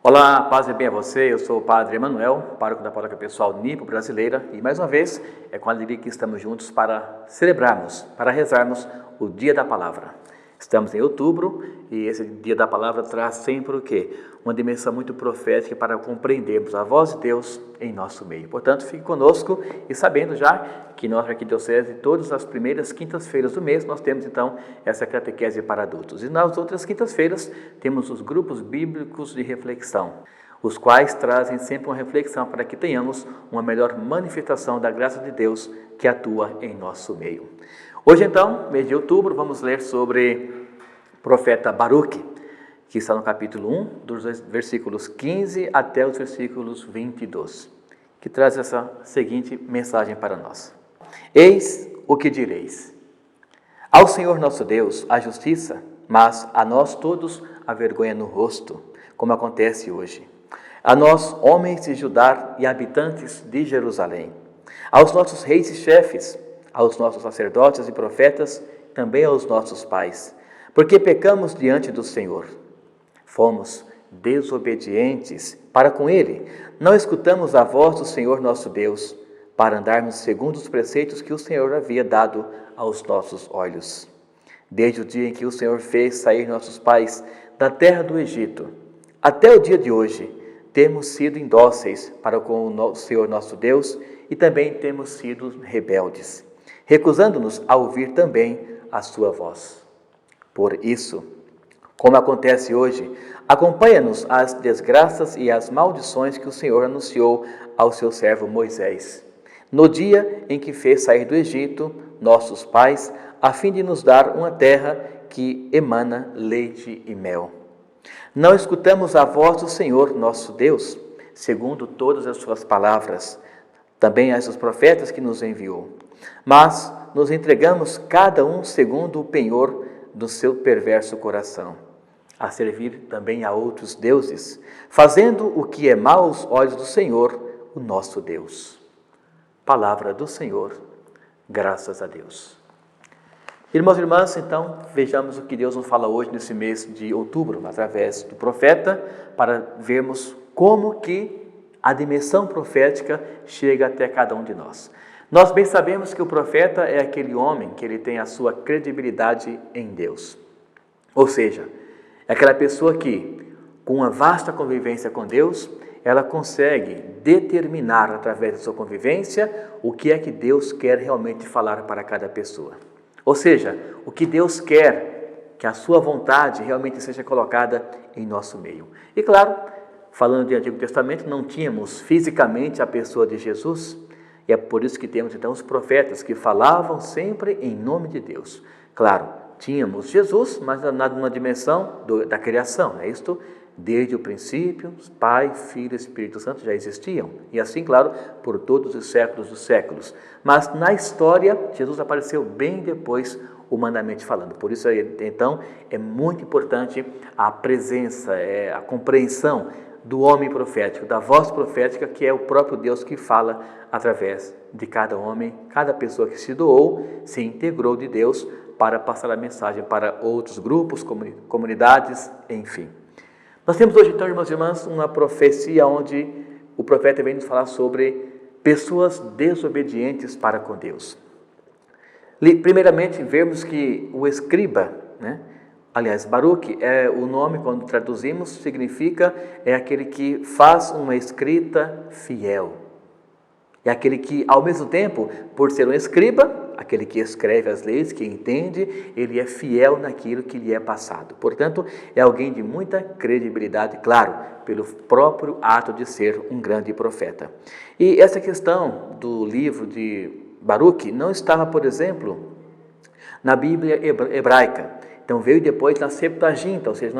Olá, paz e bem a você, eu sou o Padre Emanuel, pároco da Paróquia Pessoal Nipo Brasileira e mais uma vez é com alegria que estamos juntos para celebrarmos, para rezarmos o Dia da Palavra. Estamos em outubro e esse Dia da Palavra traz sempre o quê? Uma dimensão muito profética para compreendermos a voz de Deus em nosso meio. Portanto, fique conosco e sabendo já que nós aqui Arquidiocese, todas as primeiras quintas-feiras do mês, nós temos então essa catequese para adultos. E nas outras quintas-feiras temos os grupos bíblicos de reflexão, os quais trazem sempre uma reflexão para que tenhamos uma melhor manifestação da graça de Deus que atua em nosso meio. Hoje então, mês de outubro, vamos ler sobre o profeta Baruque, que está no capítulo 1, dos versículos 15 até os versículos 22, que traz essa seguinte mensagem para nós. Eis o que direis. Ao Senhor nosso Deus a justiça, mas a nós todos a vergonha no rosto, como acontece hoje. A nós, homens de Judá e habitantes de Jerusalém, aos nossos reis e chefes, aos nossos sacerdotes e profetas, também aos nossos pais, porque pecamos diante do Senhor. Fomos desobedientes para com Ele, não escutamos a voz do Senhor nosso Deus, para andarmos segundo os preceitos que o Senhor havia dado aos nossos olhos. Desde o dia em que o Senhor fez sair nossos pais da terra do Egito, até o dia de hoje, temos sido indóceis para com o Senhor nosso Deus e também temos sido rebeldes, recusando-nos a ouvir também a sua voz. Por isso, como acontece hoje, acompanha-nos as desgraças e as maldições que o Senhor anunciou ao seu servo Moisés, no dia em que fez sair do Egito nossos pais, a fim de nos dar uma terra que emana leite e mel. Não escutamos a voz do Senhor nosso Deus, segundo todas as suas palavras, também as dos profetas que nos enviou, mas nos entregamos cada um segundo o penhor do seu perverso coração, a servir também a outros deuses, fazendo o que é mau aos olhos do Senhor, o nosso Deus. Palavra do Senhor, graças a Deus. Irmãos e irmãs, então, vejamos o que Deus nos fala hoje nesse mês de outubro, através do profeta, para vermos como que a dimensão profética chega até cada um de nós. Nós bem sabemos que o profeta é aquele homem que ele tem a sua credibilidade em Deus. Ou seja, é aquela pessoa que, com uma vasta convivência com Deus, ela consegue determinar, através da sua convivência, o que é que Deus quer realmente falar para cada pessoa. Ou seja, o que Deus quer que a sua vontade realmente seja colocada em nosso meio. E claro, falando de Antigo Testamento, não tínhamos fisicamente a pessoa de Jesus, e é por isso que temos então os profetas que falavam sempre em nome de Deus. Claro, tínhamos Jesus, mas numa dimensão da criação, não é isto? Desde o princípio, Pai, Filho e Espírito Santo já existiam. E assim, claro, por todos os séculos dos séculos. Mas na história, Jesus apareceu bem depois, humanamente falando. Por isso, então, é muito importante a presença, a compreensão do homem profético, da voz profética, que é o próprio Deus que fala através de cada homem, cada pessoa que se doou, se integrou de Deus para passar a mensagem para outros grupos, comunidades, enfim. Nós temos hoje, então, irmãos e irmãs, uma profecia onde o profeta vem nos falar sobre pessoas desobedientes para com Deus. Primeiramente, vemos que o escriba, aliás, Baruque é o nome, quando traduzimos, significa aquele que faz uma escrita fiel. É aquele que, ao mesmo tempo, por ser um escriba, aquele que escreve as leis, que entende, ele é fiel naquilo que lhe é passado. Portanto, é alguém de muita credibilidade, claro, pelo próprio ato de ser um grande profeta. E essa questão do livro de Baruque não estava, por exemplo, na Bíblia hebraica. Então veio depois na Septuaginta, ou seja,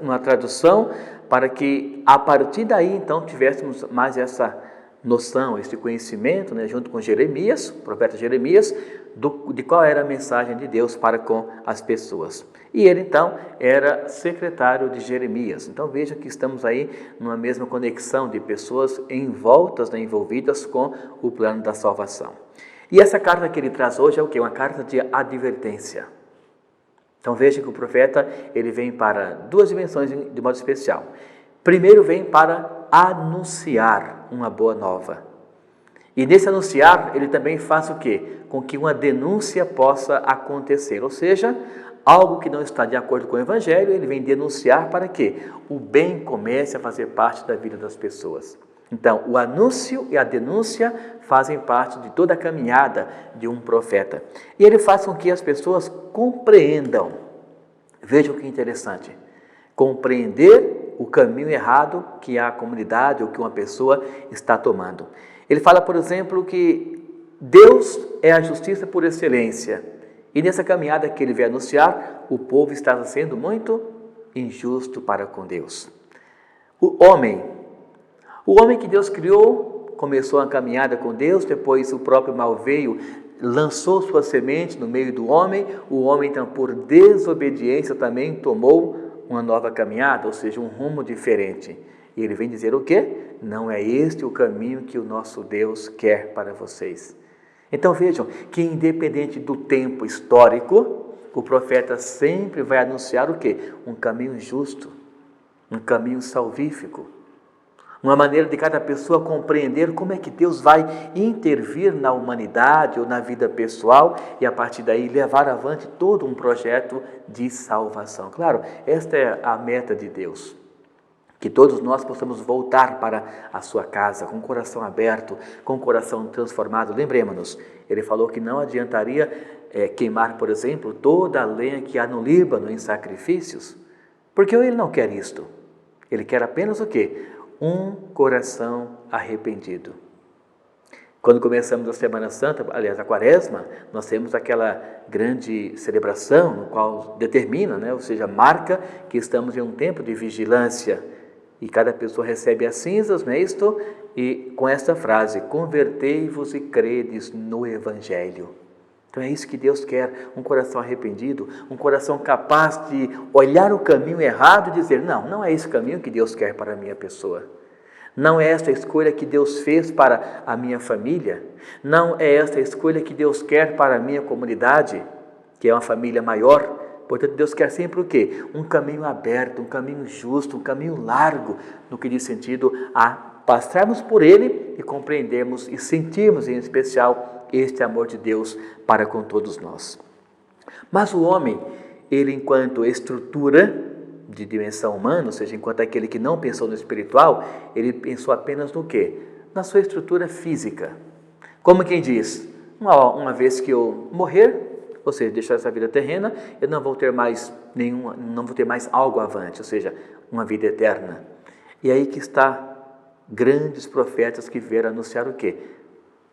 numa tradução para que a partir daí então tivéssemos mais essa noção, esse conhecimento, junto com Jeremias, o profeta Jeremias, de qual era a mensagem de Deus para com as pessoas. E ele então era secretário de Jeremias. Então veja que estamos aí numa mesma conexão de pessoas envolvidas com o plano da salvação. E essa carta que ele traz hoje é o quê? Uma carta de advertência. Então veja que o profeta ele vem para duas dimensões de modo especial. Primeiro vem para anunciar uma boa nova. E nesse anunciar, ele também faz o quê? Com que uma denúncia possa acontecer, ou seja, algo que não está de acordo com o Evangelho, ele vem denunciar para que o bem comece a fazer parte da vida das pessoas. Então, o anúncio e a denúncia fazem parte de toda a caminhada de um profeta. E ele faz com que as pessoas compreendam. Vejam que interessante. Compreender o caminho errado que a comunidade ou que uma pessoa está tomando. Ele fala, por exemplo, que Deus é a justiça por excelência. E nessa caminhada que ele vem anunciar, o povo estava sendo muito injusto para com Deus. O homem que Deus criou, começou a caminhada com Deus, depois o próprio mal veio, lançou sua semente no meio do homem, o homem então por desobediência também tomou uma nova caminhada, ou seja, um rumo diferente. E ele vem dizer o quê? Não é este o caminho que o nosso Deus quer para vocês. Então vejam que independente do tempo histórico, o profeta sempre vai anunciar o quê? Um caminho justo, um caminho salvífico. Uma maneira de cada pessoa compreender como é que Deus vai intervir na humanidade ou na vida pessoal e a partir daí levar avante todo um projeto de salvação. Claro, esta é a meta de Deus. Que todos nós possamos voltar para a sua casa com o coração aberto, com o coração transformado. Lembremos-nos, ele falou que não adiantaria queimar, por exemplo, toda a lenha que há no Líbano em sacrifícios, porque ele não quer isto. Ele quer apenas o quê? Um coração arrependido. Quando começamos a Semana Santa, aliás, a Quaresma, nós temos aquela grande celebração, no qual determina, ou seja, marca que estamos em um tempo de vigilância. E cada pessoa recebe as cinzas, não é isto? E com esta frase, convertei-vos e credes no Evangelho. Então é isso que Deus quer, um coração arrependido, um coração capaz de olhar o caminho errado e dizer, não é esse caminho que Deus quer para a minha pessoa. Não é esta a escolha que Deus fez para a minha família. Não é esta a escolha que Deus quer para a minha comunidade, que é uma família maior. Portanto, Deus quer sempre o quê? Um caminho aberto, um caminho justo, um caminho largo, no que diz sentido a passarmos por ele e compreendermos e sentirmos em especial este amor de Deus para com todos nós. Mas o homem, ele enquanto estrutura de dimensão humana, ou seja, enquanto aquele que não pensou no espiritual, ele pensou apenas no quê? Na sua estrutura física. Como quem diz, uma vez que eu morrer, ou seja, deixar essa vida terrena, eu não vou ter mais algo avante, ou seja, uma vida eterna. E aí que está grandes profetas que vieram anunciar o quê?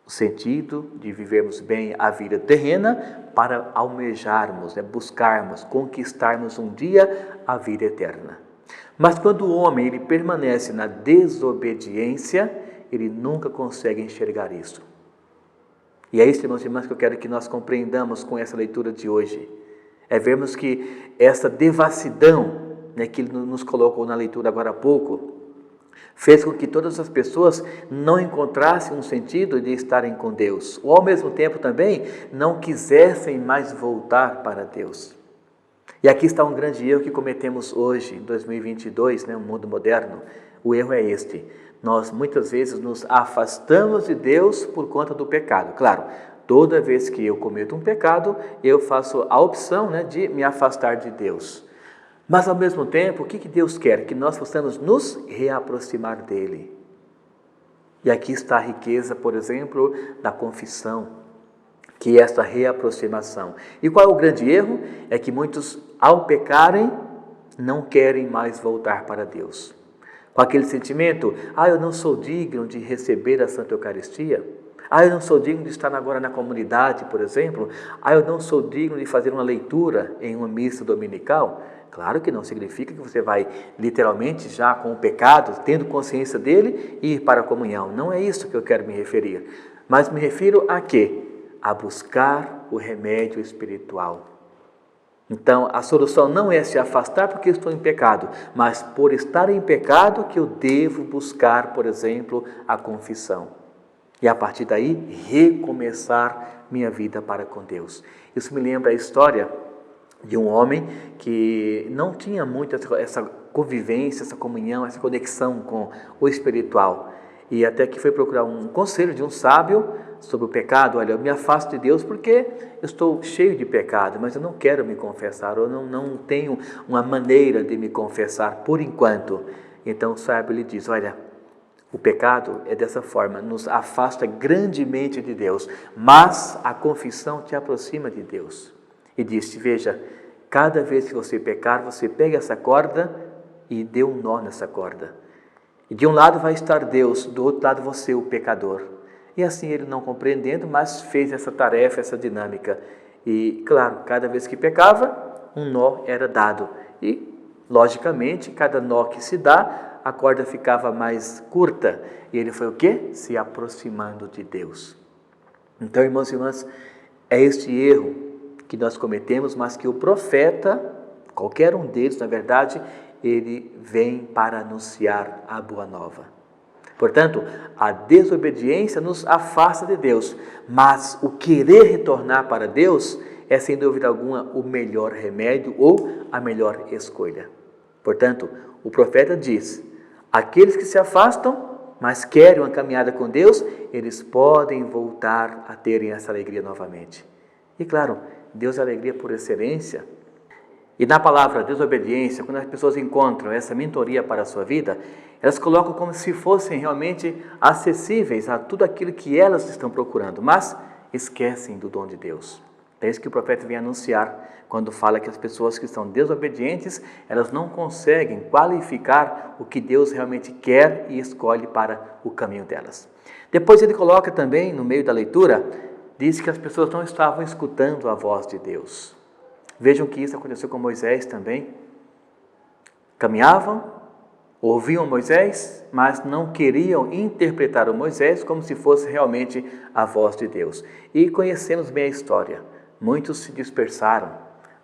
O sentido de vivermos bem a vida terrena para almejarmos, buscarmos, conquistarmos um dia a vida eterna. Mas quando o homem ele permanece na desobediência, ele nunca consegue enxergar isso. E é isso, irmãos e irmãs, que eu quero que nós compreendamos com essa leitura de hoje. É vermos que essa devassidão, que ele nos colocou na leitura agora há pouco, fez com que todas as pessoas não encontrassem um sentido de estarem com Deus. Ou ao mesmo tempo também não quisessem mais voltar para Deus. E aqui está um grande erro que cometemos hoje, em 2022, um mundo moderno. O erro é este. Nós muitas vezes nos afastamos de Deus por conta do pecado. Claro, toda vez que eu cometo um pecado, eu faço a opção de me afastar de Deus. Mas ao mesmo tempo, o que Deus quer? Que nós possamos nos reaproximar dEle. E aqui está a riqueza, por exemplo, da confissão, que é esta reaproximação. E qual é o grande erro? É que muitos, ao pecarem, não querem mais voltar para Deus. Com aquele sentimento, eu não sou digno de receber a Santa Eucaristia. Eu não sou digno de estar agora na comunidade, por exemplo. Eu não sou digno de fazer uma leitura em uma missa dominical. Claro que não significa que você vai literalmente já com o pecado, tendo consciência dele, ir para a comunhão. Não é isso que eu quero me referir. Mas me refiro a quê? A buscar o remédio espiritual. Então, a solução não é se afastar porque estou em pecado, mas por estar em pecado que eu devo buscar, por exemplo, a confissão. E a partir daí, recomeçar minha vida para com Deus. Isso me lembra a história de um homem que não tinha muito essa convivência, essa comunhão, essa conexão com o espiritual. E até que foi procurar um conselho de um sábio sobre o pecado. Olha, eu me afasto de Deus porque eu estou cheio de pecado, mas eu não quero me confessar, ou não tenho uma maneira de me confessar por enquanto. Então o sábio lhe diz, olha, o pecado é dessa forma, nos afasta grandemente de Deus, mas a confissão te aproxima de Deus. E disse, veja, cada vez que você pecar, você pega essa corda e dê um nó nessa corda. E de um lado vai estar Deus, do outro lado você, o pecador. E assim ele não compreendendo, mas fez essa tarefa, essa dinâmica. E claro, cada vez que pecava, um nó era dado. E logicamente, cada nó que se dá, a corda ficava mais curta. E ele foi o quê? Se aproximando de Deus. Então, irmãos e irmãs, é este erro que nós cometemos, mas que o profeta, qualquer um deles, na verdade, ele vem para anunciar a boa nova. Portanto, a desobediência nos afasta de Deus, mas o querer retornar para Deus é, sem dúvida alguma, o melhor remédio ou a melhor escolha. Portanto, o profeta diz, aqueles que se afastam, mas querem uma caminhada com Deus, eles podem voltar a terem essa alegria novamente. E claro, Deus é alegria por excelência. E na palavra desobediência, quando as pessoas encontram essa mentoria para a sua vida, elas colocam como se fossem realmente acessíveis a tudo aquilo que elas estão procurando, mas esquecem do dom de Deus. É isso que o profeta vem anunciar quando fala que as pessoas que estão desobedientes, elas não conseguem qualificar o que Deus realmente quer e escolhe para o caminho delas. Depois ele coloca também, no meio da leitura, diz que as pessoas não estavam escutando a voz de Deus. Vejam que isso aconteceu com Moisés também. Caminhavam, ouviam Moisés, mas não queriam interpretar o Moisés como se fosse realmente a voz de Deus. E conhecemos bem a história. Muitos se dispersaram,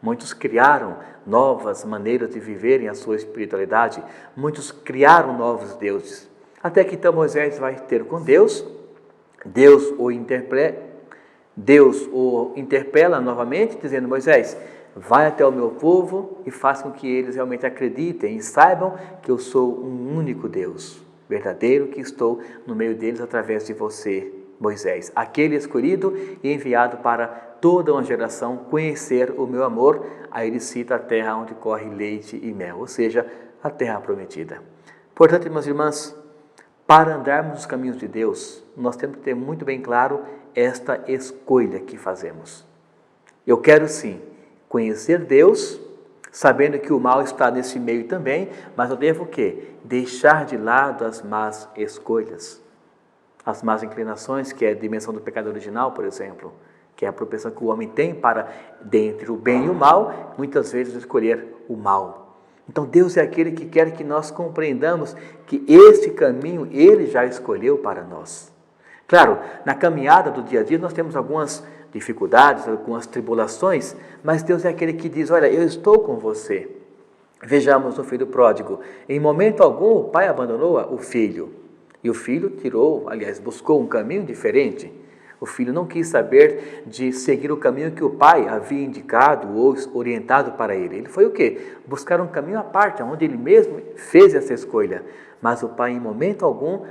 muitos criaram novas maneiras de viverem a sua espiritualidade, muitos criaram novos deuses. Até que então Moisés vai ter com Deus, Deus o interpela novamente, dizendo, Moisés, vai até o meu povo e faça com que eles realmente acreditem e saibam que eu sou um único Deus, verdadeiro, que estou no meio deles através de você, Moisés, aquele escolhido e enviado para toda uma geração conhecer o meu amor. Aí ele cita a terra onde corre leite e mel, ou seja, a terra prometida. Portanto, irmãos e irmãs, para andarmos nos caminhos de Deus, nós temos que ter muito bem claro esta escolha que fazemos. Eu quero sim conhecer Deus, sabendo que o mal está nesse meio também, mas eu devo o quê? Deixar de lado as más escolhas, as más inclinações, que é a dimensão do pecado original, por exemplo, que é a propensão que o homem tem para, dentre o bem e o mal, muitas vezes escolher o mal. Então Deus é aquele que quer que nós compreendamos que este caminho Ele já escolheu para nós. Claro, na caminhada do dia a dia nós temos algumas dificuldades, algumas tribulações, mas Deus é aquele que diz, olha, eu estou com você. Vejamos o filho pródigo. Em momento algum o pai abandonou o filho. E o filho buscou um caminho diferente. O filho não quis saber de seguir o caminho que o pai havia indicado ou orientado para ele. Ele foi o quê? Buscar um caminho à parte, onde ele mesmo fez essa escolha. Mas o pai, em momento algum,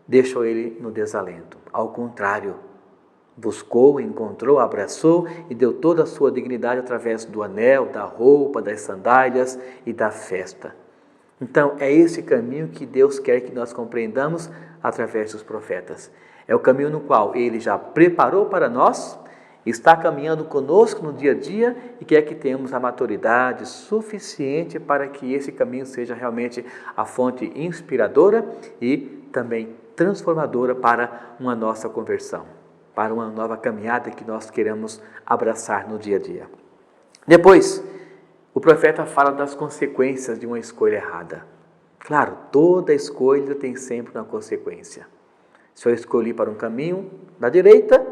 deixou ele no desalento. Ao contrário, buscou, encontrou, abraçou e deu toda a sua dignidade através do anel, da roupa, das sandálias e da festa. Então, é esse caminho que Deus quer que nós compreendamos através dos profetas. É o caminho no qual Ele já preparou para nós, está caminhando conosco no dia a dia e quer que tenhamos a maturidade suficiente para que esse caminho seja realmente a fonte inspiradora e também transformadora para uma nossa conversão, para uma nova caminhada que nós queremos abraçar no dia a dia. Depois, o profeta fala das consequências de uma escolha errada. Claro, toda escolha tem sempre uma consequência. Se eu escolhi para um caminho da direita,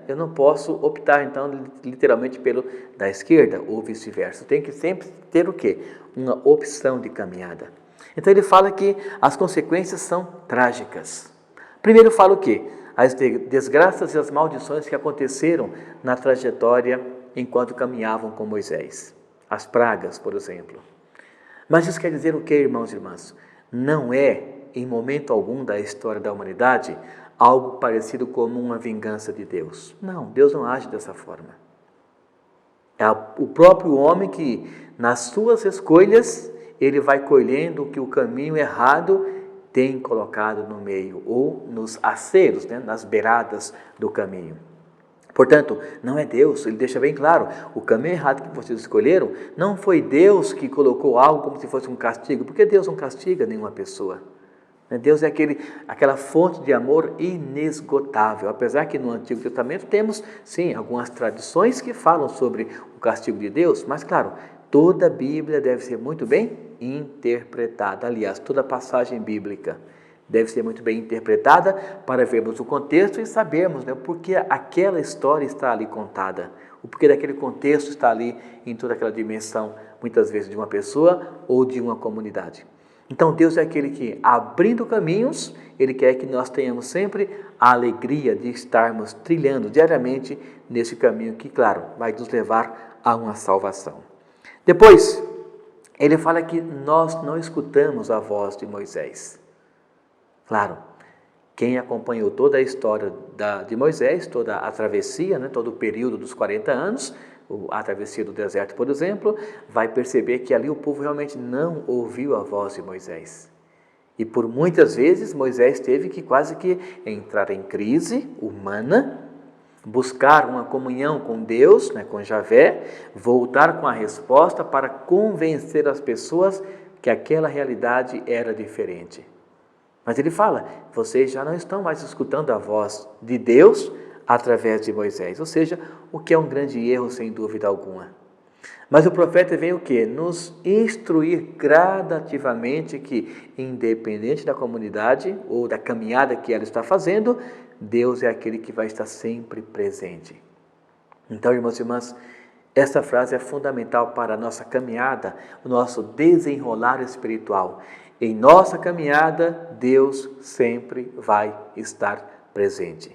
eu não posso optar, então, literalmente pelo da esquerda ou vice-versa. Tem que sempre ter o quê? Uma opção de caminhada. Então, ele fala que as consequências são trágicas. Primeiro fala o quê? As desgraças e as maldições que aconteceram na trajetória enquanto caminhavam com Moisés. As pragas, por exemplo. Mas isso quer dizer o que, irmãos e irmãs? Não é, em momento algum da história da humanidade, algo parecido como uma vingança de Deus. Não, Deus não age dessa forma. É o próprio homem que, nas suas escolhas, ele vai colhendo o que o caminho errado tem colocado no meio, ou nos aceros, nas beiradas do caminho. Portanto, não é Deus, ele deixa bem claro, o caminho errado que vocês escolheram, não foi Deus que colocou algo como se fosse um castigo, porque Deus não castiga nenhuma pessoa. Deus é aquela fonte de amor inesgotável, apesar que no Antigo Testamento temos, sim, algumas tradições que falam sobre o castigo de Deus, mas claro, toda a Bíblia deve ser muito bem interpretada, aliás, toda passagem bíblica deve ser muito bem interpretada para vermos o contexto e sabermos por que aquela história está ali contada, o porquê daquele contexto está ali em toda aquela dimensão, muitas vezes de uma pessoa ou de uma comunidade. Então Deus é aquele que, abrindo caminhos, Ele quer que nós tenhamos sempre a alegria de estarmos trilhando diariamente nesse caminho que, claro, vai nos levar a uma salvação. Depois, Ele fala que nós não escutamos a voz de Moisés. Claro, quem acompanhou toda a história de Moisés, toda a travessia, todo o período dos 40 anos, a travessia do deserto, por exemplo, vai perceber que ali o povo realmente não ouviu a voz de Moisés. E por muitas vezes Moisés teve que quase que entrar em crise humana, buscar uma comunhão com Deus, com Javé, voltar com a resposta para convencer as pessoas que aquela realidade era diferente. Mas ele fala, vocês já não estão mais escutando a voz de Deus através de Moisés, ou seja, o que é um grande erro sem dúvida alguma. Mas o profeta vem o quê? Nos instruir gradativamente que, independente da comunidade ou da caminhada que ela está fazendo, Deus é aquele que vai estar sempre presente. Então, irmãos e irmãs, essa frase é fundamental para a nossa caminhada, o nosso desenrolar espiritual. Em nossa caminhada, Deus sempre vai estar presente.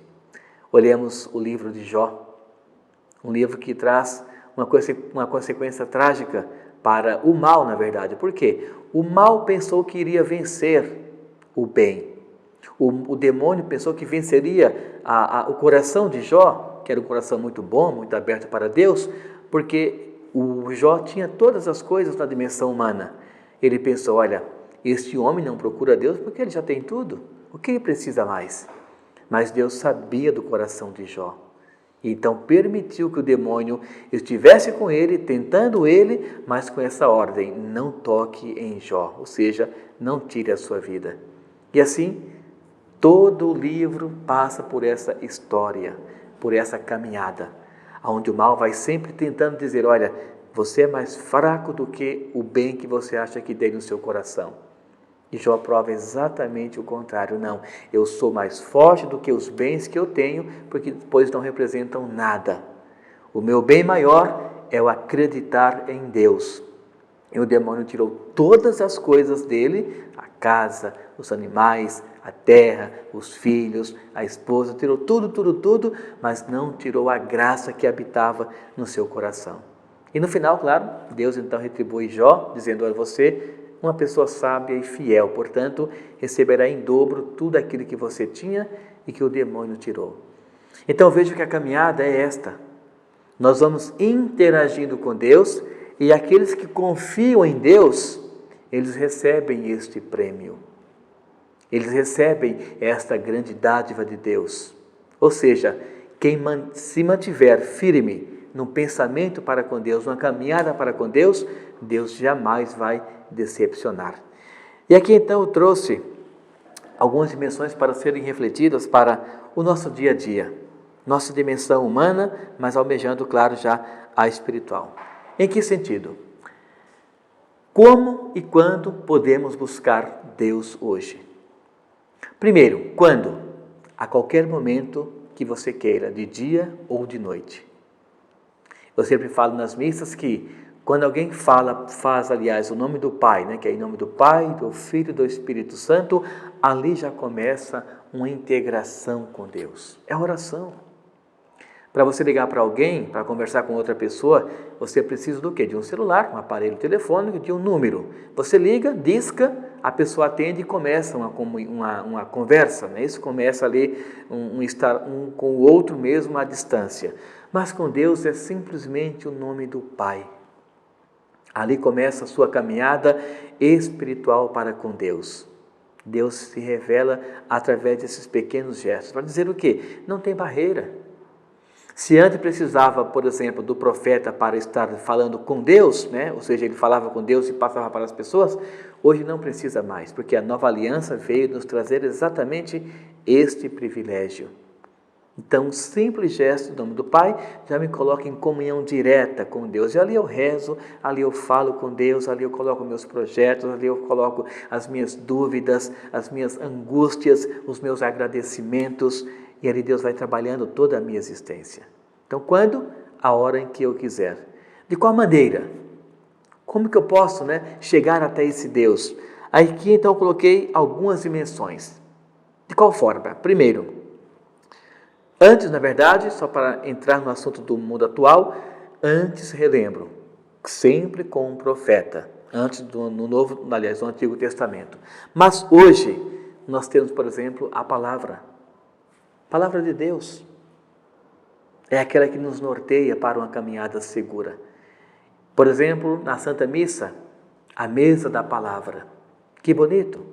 Olhemos o livro de Jó, um livro que traz uma consequência trágica para o mal, na verdade. Por quê? O mal pensou que iria vencer o bem. O demônio pensou que venceria o coração de Jó, que era um coração muito bom, muito aberto para Deus, porque o Jó tinha todas as coisas na dimensão humana. Ele pensou, olha, este homem não procura Deus porque ele já tem tudo. O que ele precisa mais? Mas Deus sabia do coração de Jó. Então permitiu que o demônio estivesse com ele, tentando ele, mas com essa ordem, não toque em Jó, ou seja, não tire a sua vida. E assim, todo o livro passa por essa história, por essa caminhada, onde o mal vai sempre tentando dizer, olha, você é mais fraco do que o bem que você acha que tem no seu coração. E Jó prova exatamente o contrário. Não, eu sou mais forte do que os bens que eu tenho, porque depois não representam nada. O meu bem maior é o acreditar em Deus. E o demônio tirou todas as coisas dele, a casa, os animais, a terra, os filhos, a esposa, tirou tudo, mas não tirou a graça que habitava no seu coração. E no final, claro, Deus então retribui Jó, dizendo, olha, você, uma pessoa sábia e fiel, portanto, receberá em dobro tudo aquilo que você tinha e que o demônio tirou. Então veja que a caminhada é esta. Nós vamos interagindo com Deus e aqueles que confiam em Deus, eles recebem este prêmio. Eles recebem esta grande dádiva de Deus. Ou seja, quem se mantiver firme num pensamento para com Deus, numa caminhada para com Deus, Deus jamais vai decepcionar. E aqui então eu trouxe algumas dimensões para serem refletidas para o nosso dia a dia. Nossa dimensão humana, mas almejando, claro, já a espiritual. Em que sentido? Como e quando podemos buscar Deus hoje? Primeiro, quando? A qualquer momento que você queira, de dia ou de noite. Eu sempre falo nas missas que quando alguém faz, aliás, o nome do Pai, que é em nome do Pai, do Filho e do Espírito Santo, ali já começa uma integração com Deus. É oração. Para você ligar para alguém, para conversar com outra pessoa, você precisa do quê? De um celular, um aparelho telefônico, de um número. Você liga, disca, a pessoa atende e começa uma conversa, né? Isso começa ali estar um com o outro mesmo à distância. Mas com Deus é simplesmente o nome do Pai. Ali começa a sua caminhada espiritual para com Deus. Deus se revela através desses pequenos gestos. Para dizer o quê? Não tem barreira. Se antes precisava, por exemplo, do profeta para estar falando com Deus, né? Ou seja, ele falava com Deus e passava para as pessoas, hoje não precisa mais, porque a nova aliança veio nos trazer exatamente este privilégio. Então, um simples gesto do nome do Pai já me coloca em comunhão direta com Deus. E ali eu rezo, ali eu falo com Deus, ali eu coloco meus projetos, ali eu coloco as minhas dúvidas, as minhas angústias, os meus agradecimentos. E ali Deus vai trabalhando toda a minha existência. Então, quando? A hora em que eu quiser. De qual maneira? Como que eu posso, chegar até esse Deus? Aqui, então, eu coloquei algumas dimensões. De qual forma? Primeiro, antes, na verdade, só para entrar no assunto do mundo atual, antes relembro, sempre com um profeta, antes no Antigo Testamento. Mas hoje, nós temos, por exemplo, a palavra de Deus. É aquela que nos norteia para uma caminhada segura. Por exemplo, na Santa Missa, a mesa da palavra. Que bonito!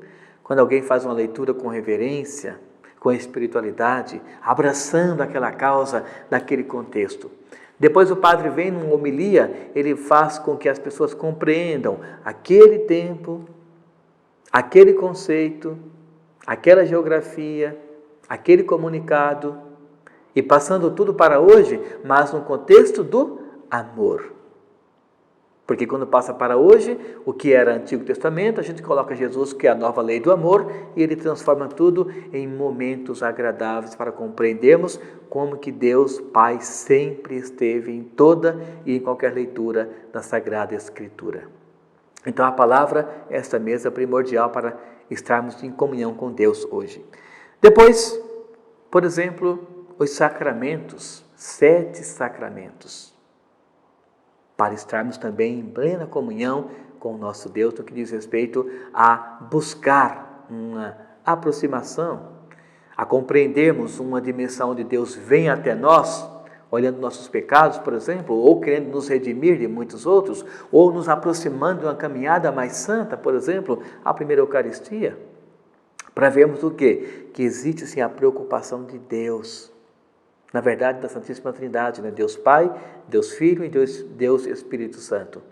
Quando alguém faz uma leitura com reverência, com espiritualidade, abraçando aquela causa daquele contexto. Depois o padre vem numa homilia, ele faz com que as pessoas compreendam aquele tempo, aquele conceito, aquela geografia, aquele comunicado, e passando tudo para hoje, mas no contexto do amor. Porque quando passa para hoje, o que era Antigo Testamento, a gente coloca Jesus, que é a nova lei do amor, e ele transforma tudo em momentos agradáveis para compreendermos como que Deus Pai sempre esteve em toda e em qualquer leitura da Sagrada Escritura. Então a palavra é esta mesa primordial para estarmos em comunhão com Deus hoje. Depois, por exemplo, os sacramentos, 7 sacramentos. Para estarmos também em plena comunhão com o nosso Deus, no que diz respeito a buscar uma aproximação, a compreendermos uma dimensão onde Deus vem até nós, olhando nossos pecados, por exemplo, ou querendo nos redimir de muitos outros, ou nos aproximando de uma caminhada mais santa, por exemplo, a primeira Eucaristia, para vermos o quê? Que existe sim a preocupação de Deus. Na verdade, da Santíssima Trindade, Deus Pai, Deus Filho e Deus Espírito Santo.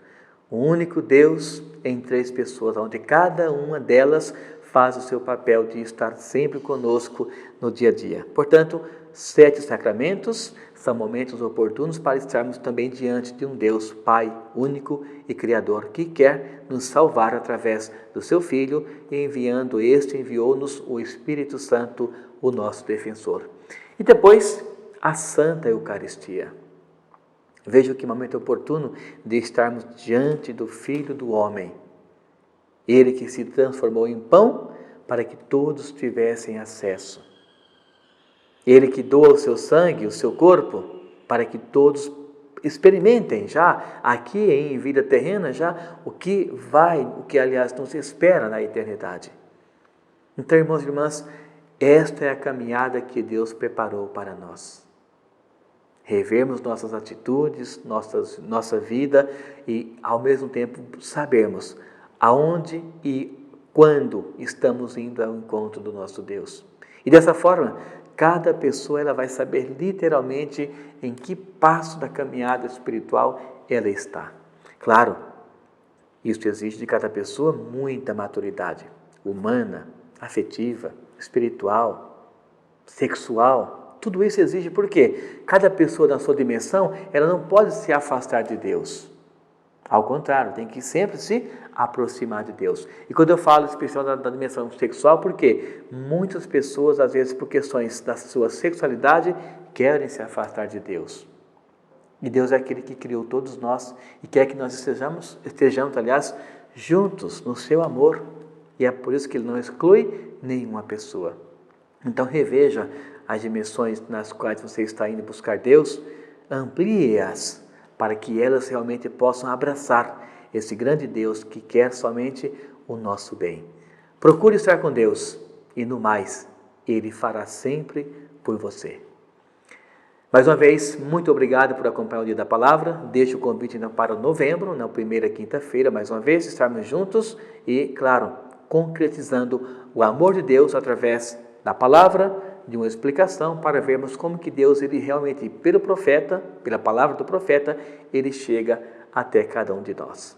O único Deus em 3 pessoas, onde cada uma delas faz o seu papel de estar sempre conosco no dia a dia. Portanto, 7 sacramentos são momentos oportunos para estarmos também diante de um Deus Pai único e Criador, que quer nos salvar através do seu Filho, e enviou-nos o Espírito Santo, o nosso defensor. E depois, a Santa Eucaristia. Veja que momento oportuno de estarmos diante do Filho do Homem. Ele que se transformou em pão para que todos tivessem acesso. Ele que doa o seu sangue, o seu corpo, para que todos experimentem já aqui em vida terrena já o que aliás nos espera na eternidade. Então, irmãos e irmãs, esta é a caminhada que Deus preparou para nós. Revermos nossas atitudes, nossa vida e, ao mesmo tempo, sabermos aonde e quando estamos indo ao encontro do nosso Deus. E dessa forma, cada pessoa ela vai saber literalmente em que passo da caminhada espiritual ela está. Claro, isso exige de cada pessoa muita maturidade humana, afetiva, espiritual, sexual. Tudo isso exige porque cada pessoa na sua dimensão, ela não pode se afastar de Deus. Ao contrário, tem que sempre se aproximar de Deus. E quando eu falo especialmente da dimensão sexual, porque muitas pessoas, às vezes por questões da sua sexualidade, querem se afastar de Deus. E Deus é aquele que criou todos nós e quer que nós estejamos, juntos no seu amor. E é por isso que Ele não exclui nenhuma pessoa. Então reveja as dimensões nas quais você está indo buscar Deus, amplie-as para que elas realmente possam abraçar esse grande Deus que quer somente o nosso bem. Procure estar com Deus e no mais, Ele fará sempre por você. Mais uma vez, muito obrigado por acompanhar o Dia da Palavra. Deixo o convite para novembro, na primeira quinta-feira, mais uma vez, estarmos juntos e, claro, concretizando o amor de Deus através da palavra, de uma explicação, para vermos como que Deus, ele realmente, pelo profeta, pela palavra do profeta, ele chega até cada um de nós.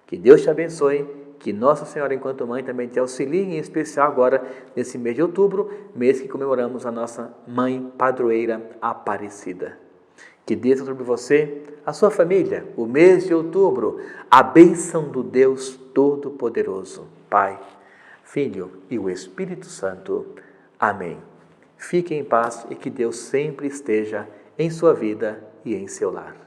Que Deus te abençoe, que Nossa Senhora, enquanto Mãe, também te auxilie, em especial agora, nesse mês de outubro, mês que comemoramos a nossa Mãe Padroeira Aparecida. Que desça sobre você, a sua família, o mês de outubro, a bênção do Deus Todo-Poderoso, Pai, Filho e o Espírito Santo. Amém. Fique em paz e que Deus sempre esteja em sua vida e em seu lar.